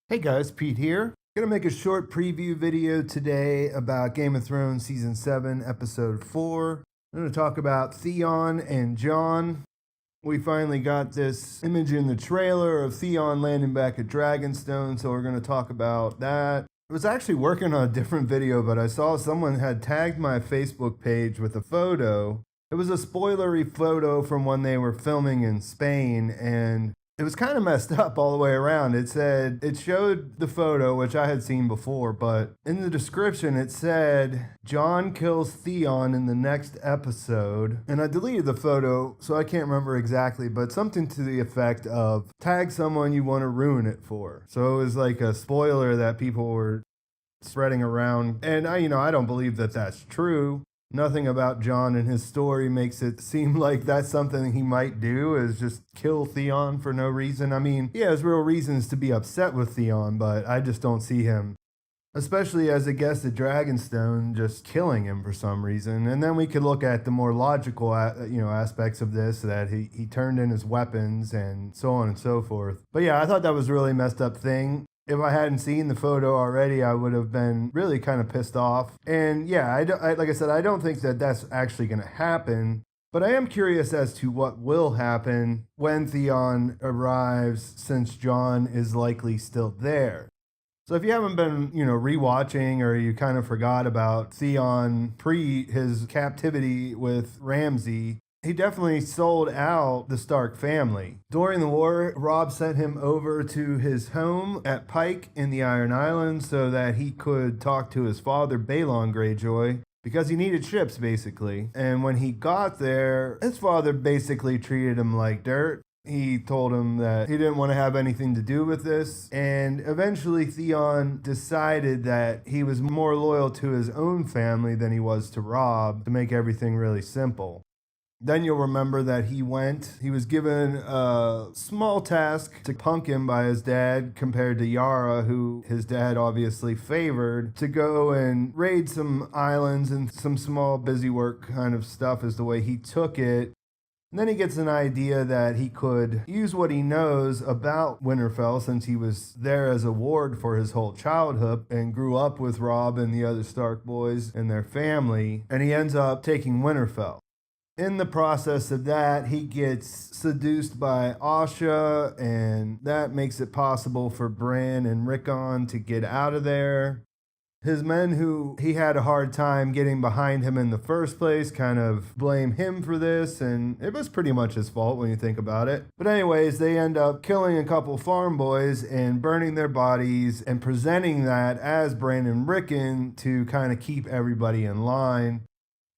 Hey guys, Pete here. Gonna make a short preview video today about Game of Thrones Season 7, Episode 4. I'm gonna talk about Theon and Jon. We finally got this image in the trailer of Theon landing back at Dragonstone, so we're gonna talk about that. I was actually working on a different video, but I saw someone had tagged my Facebook page with a photo. It was a spoilery photo from when they were filming in Spain, and it was kind of messed up all the way around. It showed the photo, which I had seen before, but in the description it said, Jon kills Theon in the next episode. And I deleted the photo, so I can't remember exactly, but something to the effect of, tag someone you want to ruin it for. So it was like a spoiler that people were spreading around. And I don't believe that that's true. Nothing about Jon and his story makes it seem like that's something he might do, is just kill Theon for no reason. I mean, he has real reasons to be upset with Theon, but I just don't see him, especially as a guest at Dragonstone, just killing him for some reason. And then we could look at the more logical, aspects of this, that he turned in his weapons and so on and so forth. But yeah, I thought that was a really messed up thing. If I hadn't seen the photo already, I would have been really kind of pissed off. And yeah, like I said, I don't think that that's actually going to happen. But I am curious as to what will happen when Theon arrives, since Jon is likely still there. So if you haven't been, rewatching, or you kind of forgot about Theon pre his captivity with Ramsay, he definitely sold out the Stark family. During the war, Robb sent him over to his home at Pike in the Iron Islands so that he could talk to his father, Balon Greyjoy, because he needed ships, basically. And when he got there, his father basically treated him like dirt. He told him that he didn't want to have anything to do with this. And eventually Theon decided that he was more loyal to his own family than he was to Robb, to make everything really simple. Then you'll remember that he was given a small task to punk him by his dad, compared to Yara, who his dad obviously favored, to go and raid some islands and some small busy work kind of stuff, is the way he took it. And then he gets an idea that he could use what he knows about Winterfell, since he was there as a ward for his whole childhood and grew up with Robb and the other Stark boys and their family, and he ends up taking Winterfell. In the process of that, he gets seduced by Asha, and that makes it possible for Bran and Rickon to get out of there. His men, who he had a hard time getting behind him in the first place, kind of blame him for this, and it was pretty much his fault when you think about it. But anyways, they end up killing a couple farm boys and burning their bodies and presenting that as Bran and Rickon to kind of keep everybody in line.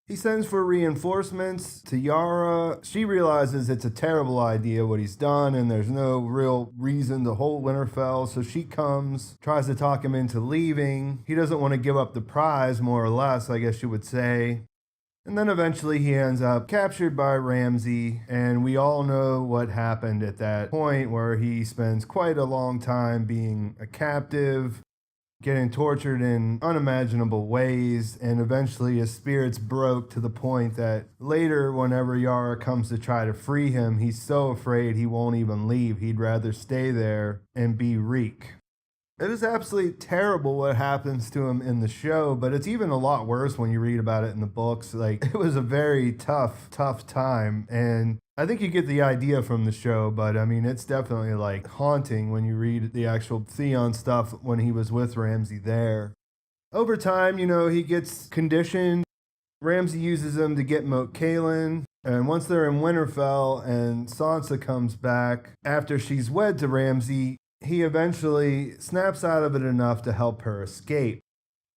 He sends for reinforcements to Yara. She realizes it's a terrible idea what he's done, and there's no real reason to hold Winterfell, so she comes, tries to talk him into leaving. He doesn't want to give up the prize, more or less, I guess you would say. And then eventually he ends up captured by Ramsay, and we all know what happened at that point, where he spends quite a long time being a captive, getting tortured in unimaginable ways, and eventually his spirits broke to the point that later, whenever Yara comes to try to free him, he's so afraid he won't even leave. He'd rather stay there and be Reek. It is absolutely terrible what happens to him in the show, but it's even a lot worse when you read about it in the books. Like, it was a very tough time, and I think you get the idea from the show, but I mean, it's definitely like haunting when you read the actual Theon stuff when he was with Ramsay there. Over time, he gets conditioned. Ramsay uses him to get Moat Cailin, and once they're in Winterfell and Sansa comes back after she's wed to Ramsay, he eventually snaps out of it enough to help her escape.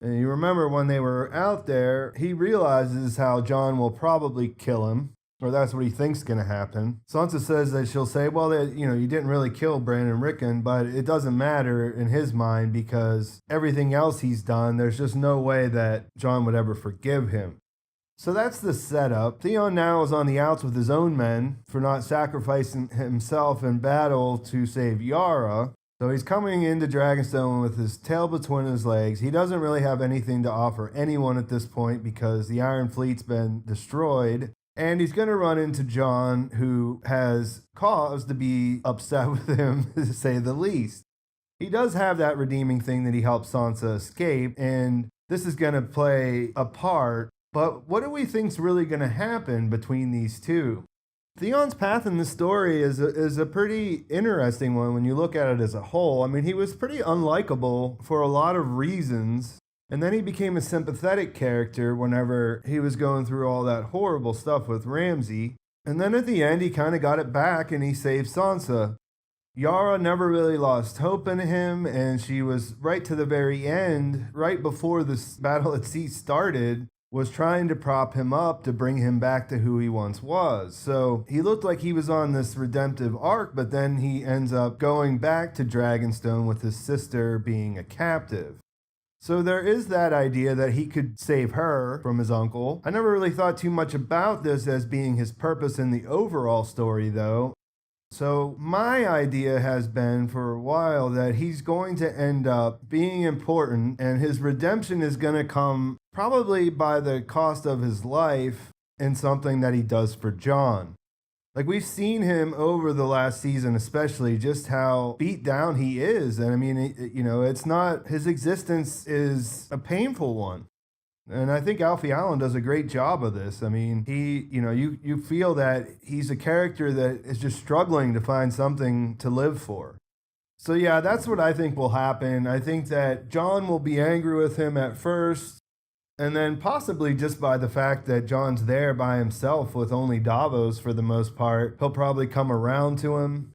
And you remember when they were out there, he realizes how Jon will probably kill him, or that's what he thinks is going to happen. Sansa says that she'll say, well, you didn't really kill Bran and Rickon, but it doesn't matter in his mind, because everything else he's done, there's just no way that Jon would ever forgive him. So that's the setup. Theon now is on the outs with his own men for not sacrificing himself in battle to save Yara. So he's coming into Dragonstone with his tail between his legs. He doesn't really have anything to offer anyone at this point, because the Iron Fleet's been destroyed. And he's going to run into Jon, who has cause to be upset with him, to say the least. He does have that redeeming thing that he helps Sansa escape, and this is going to play a part. But what do we think's really going to happen between these two? Theon's path in this story is a pretty interesting one when you look at it as a whole. I mean, he was pretty unlikable for a lot of reasons, and then he became a sympathetic character whenever he was going through all that horrible stuff with Ramsay. And then at the end, he kind of got it back and he saved Sansa. Yara never really lost hope in him, and she was right to the very end, right before this battle at sea started, was trying to prop him up to bring him back to who he once was. So he looked like he was on this redemptive arc, but then he ends up going back to Dragonstone with his sister being a captive. So there is that idea that he could save her from his uncle. I never really thought too much about this as being his purpose in the overall story, though. So my idea has been for a while that he's going to end up being important, and his redemption is going to come probably by the cost of his life in something that he does for Jon. Like, we've seen him over the last season, especially just how beat down he is. And I mean, it's not, his existence is a painful one. And I think Alfie Allen does a great job of this. I mean, you feel that he's a character that is just struggling to find something to live for. So yeah, that's what I think will happen. I think that Jon will be angry with him at first, and then possibly just by the fact that Jon's there by himself with only Davos for the most part, he'll probably come around to him.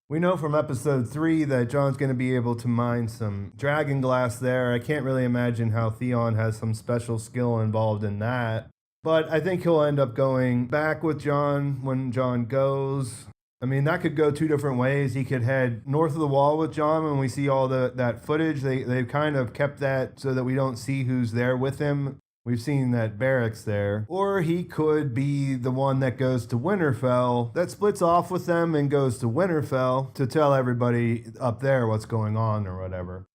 We know from episode 3 that Jon's going to be able to mine some dragon glass there. I can't really imagine how Theon has some special skill involved in that. But I think he'll end up going back with Jon when Jon goes. I mean, that could go two different ways. He could head north of the wall with Jon when we see all that footage. They've kind of kept that so that we don't see who's there with him. We've seen that barracks there. Or he could be the one that goes to Winterfell, that splits off with them and goes to Winterfell to tell everybody up there what's going on or whatever.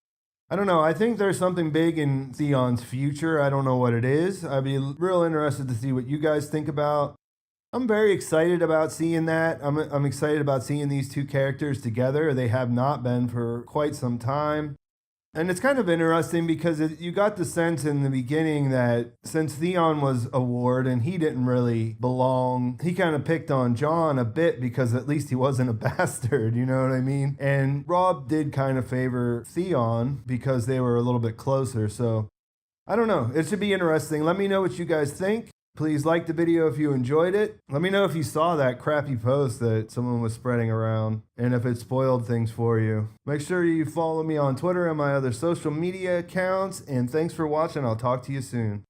I don't know. I think there's something big in Theon's future. I don't know what it is. I'd be real interested to see what you guys think about. I'm very excited about seeing that. I'm excited about seeing these two characters together. They have not been for quite some time. And it's kind of interesting because you got the sense in the beginning that since Theon was a ward and he didn't really belong, he kind of picked on Jon a bit because at least he wasn't a bastard, you know what I mean? And Robb did kind of favor Theon because they were a little bit closer. So I don't know. It should be interesting. Let me know what you guys think. Please like the video if you enjoyed it. Let me know if you saw that crappy post that someone was spreading around and if it spoiled things for you. Make sure you follow me on Twitter and my other social media accounts. And thanks for watching. I'll talk to you soon.